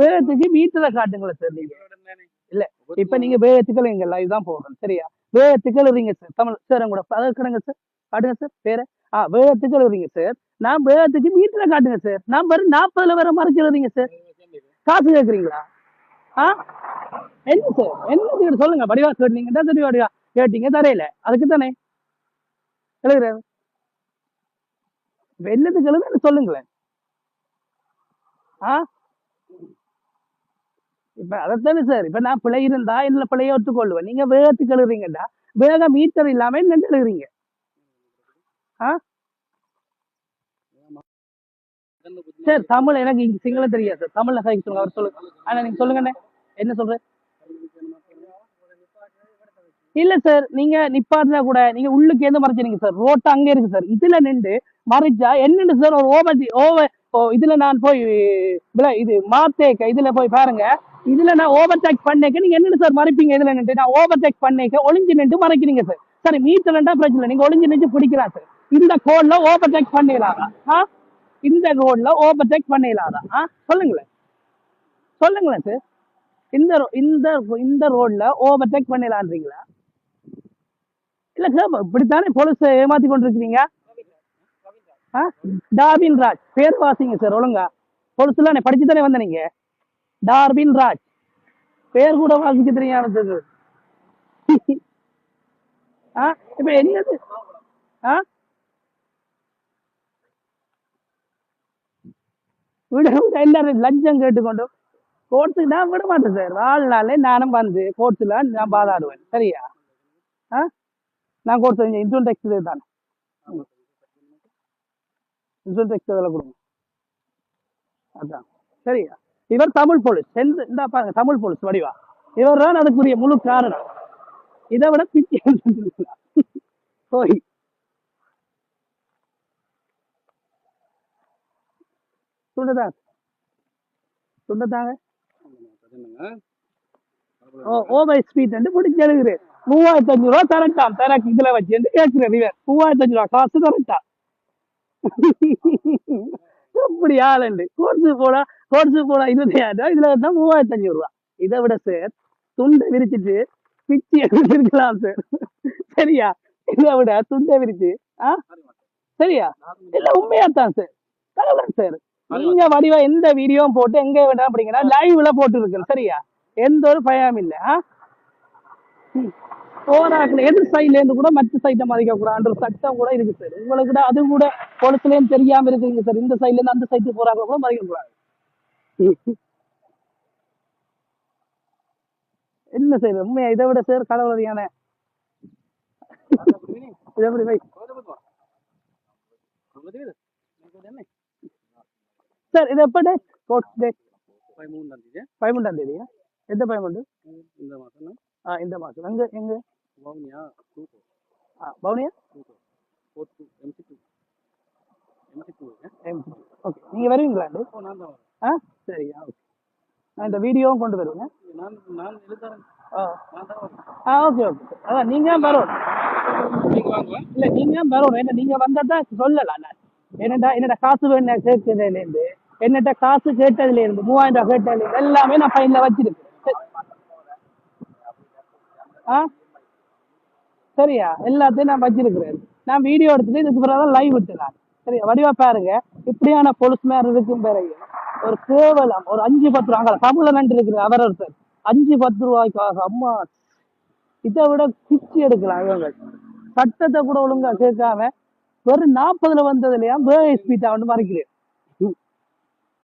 வேகத்துக்கு மீட்டரை காட்டுங்களேன் சார் நீங்க. இல்ல இப்ப நீங்க வேகத்துக்கள் எங்க லைவ் தான் போகணும் சரியா? வேகத்துக்கள் எழுதுறீங்க சார் தமிழ் சார் கூட அதை கிடங்க சார். காட்டுங்க சார் பேர. வேகத்துக்கு எழுதுறீங்க சார். நான் வேகத்துக்கு மீட்டரை காட்டுங்க சார். நான் வெறும் 40ல வர மறைச்சு எழுதுறீங்க சார். காசு கேட்குறீங்களா? என்ன சார் என்ன சொல்லுங்க. வடிவா கேட்டீங்க சரி வடிவா கேட்டீங்க தரையில அதுக்கு தானே எழுதுறாரு. என்னத்துக்கு எழுதுன்னு சொல்லுங்களேன். இப்ப அதைத்தானே சார். இப்ப நான் பிழை இருந்தா என்ன பிழைய ஒத்துக்கொள்ளுவேன். நீங்க வேகத்துக்கு எழுதுறீங்கடா. வேக மீட்டர் இல்லாம என்ன எழுதுறீங்க? சார் தமிழ் எனக்கு சிங்களம் தெரியாது சார். தமிழ்ல சைக்கு சொல்லுங்க. அவர் சொல்லுங்க. ஆனா நீங்க சொல்லுங்கண்ணே என்ன சொல்ற. இல்ல சார் நீங்க நிப்பாட்டினா கூட நீங்க உள்ளுக்கு எந்த மறைச்சிருங்க சார். ரோட்டு அங்க இருக்கு சார். இதுல நின்று மறைச்சா என்னன்னு சார் ஒரு ஓவர் இதுல நான் போய் இது மாத்தேக்க இதுல போய் பாருங்க. இதுல நான் ஓவர்டேக் பண்ணேக்க நீங்க என்னன்னு சார் மறைப்பீங்க. இதுல நின்று நான் ஓவர்டேக் பண்ணேக்க ஒளிஞ்சு நின்று மறைக்கிறீங்க சார். சரி மீட்டர்ண்டா பிரச்சனை நீங்க ஒளிஞ்சு நின்று பிடிக்கலாம் சார். இந்த கோட்ல ஓவர்டேக் பண்ணிடலாதா? இந்த ரோட்ல ஓவர்டேக் பண்ணிடலாதா? சொல்லுங்களேன் சொல்லுங்களேன் சார். இந்த இந்த இந்த ரோட்ல ஓவர்டேக் பண்ணிடலான்றீங்களா? இல்ல சார் இப்படித்தானே போலீஸ் ஏமாத்தி கொண்டிருக்கீங்க. டார்வின் ராஜ் பேர் வாசிங்க சார் ஒழுங்கா. போலீஸ்ல படிச்சுதானே வந்த நீங்க. டார்வின் ராஜ் பேர் கூட வாசிக்க தெரியாது. இப்ப என்னது விட விட எல்லாரும் லஞ்சம் கேட்டுக்கொண்டு கோர்ட்டுக்கு நான் விட மாட்டேன் சார். வாழ்நாளே நானும் வந்து கோர்ட்ல நான் பாதாடுவேன் சரியா? நான் கோர்ட் செஞ்சேன் இன்சூரன்ஸ் டேக்ஸ் தானே. இன்சூரன்ஸ் டேக்ஸ் அதில் கொடுங்க. அதான் சரியா? இவர் தமிழ் போலீஸ் இந்த பாருங்க தமிழ் போலீஸ் வடிவா. இவர் தான் அதுக்குரிய முழு காரணம். இதை விட பிச்சை போய் சுண்டதாங்க சுண்டதாங்க ஓவர் ஸ்பீட் பிடிச்சி எழுதுறேன். 3500 ரூபா தரட்டாம் தரக்கு இதுல வச்சு கேட்கிறேன். இவர் 3500 ரூபா காசு தரட்டா. எப்படி ஆளுண்டு கோர்ஸு போனா 25,000 ரூபாய் இதுல வந்தா 3500 ரூபா. இதை விட சார் துண்டை விரிச்சிட்டு பிச்சு எடுத்துருக்கலாம் சார் சரியா? இதை விட துண்டை விரிச்சு சரியா? இல்ல உண்மையாத்தான் சார். கலவரம் சார். நீங்க வடிவா எந்த வீடியோவும் போட்டு எங்க வேண்டாம் அப்படிங்கன்னா லைவ்ல போட்டு இருக்கு சரியா? எந்த ஒரு பயம் இல்ல. போராட்டம் எதிர் சைட்ல இருந்து கூட மற்ற சைட்டை மதிக்க கூடாது சட்டம் கூட இருக்கு சார். உங்களுக்கு கூட அது கூட பொலிசுலயும் தெரியாம இருக்குங்க சார். இந்த சைட்ல இருந்து அந்த சைட்டு போறாங்க கூட மதிக்க கூடாது. என்ன சார் உண்மையா இதை விட சார் கடவுளதியான சார் இது எப்ப டேட்? கோர்ட் டேட் 13ஆம் தேதியா? எந்த 13? இந்த மாசம் எங்க எங்க பவுனியா? ஓகே நீங்க வருவீங்களா? சரியா ஓகே. நான் இந்த வீடியோவும் கொண்டு வருவேன். ஓகே ஓகே அதான் நீங்க வரணும். இல்ல நீங்க வரணும். என்ன நீங்க வந்தா சொல்லலாம். நான் என்னடா காசு வேணும் கேட்கறதுல இருந்து என்னட்ட காசு கேட்டதுல இருந்து 3000 ரூபாய் கேட்டதுல இருந்து எல்லாமே நான் ஃபைன்ல வச்சிருக்கேன் சரியா? எல்லாத்தையும் நான் வச்சிருக்கிறேன். நான் வீடியோ எடுத்துட்டு இதுக்கு பிறகு லைவ் விட்டுலாம் சரியா? வடிவா பாருங்க. இப்படியான பொலிஸ் மேல இருக்கும் பிறகு ஒரு கேவலம் ஒரு 5-10 ரூபா தமிழ்ல நண்டு இருக்குது. அவர் ஒருத்தர் 5-10 ரூபாய்க்காக அம்மா இதை விட பிச்சு எடுக்கலாம். இவங்க சட்டத்தை கூட ஒழுங்கா கேட்காம வெறும் 40ல வந்தது இல்லையா ஸ்பீட்டா வந்து மறைக்கிறேன்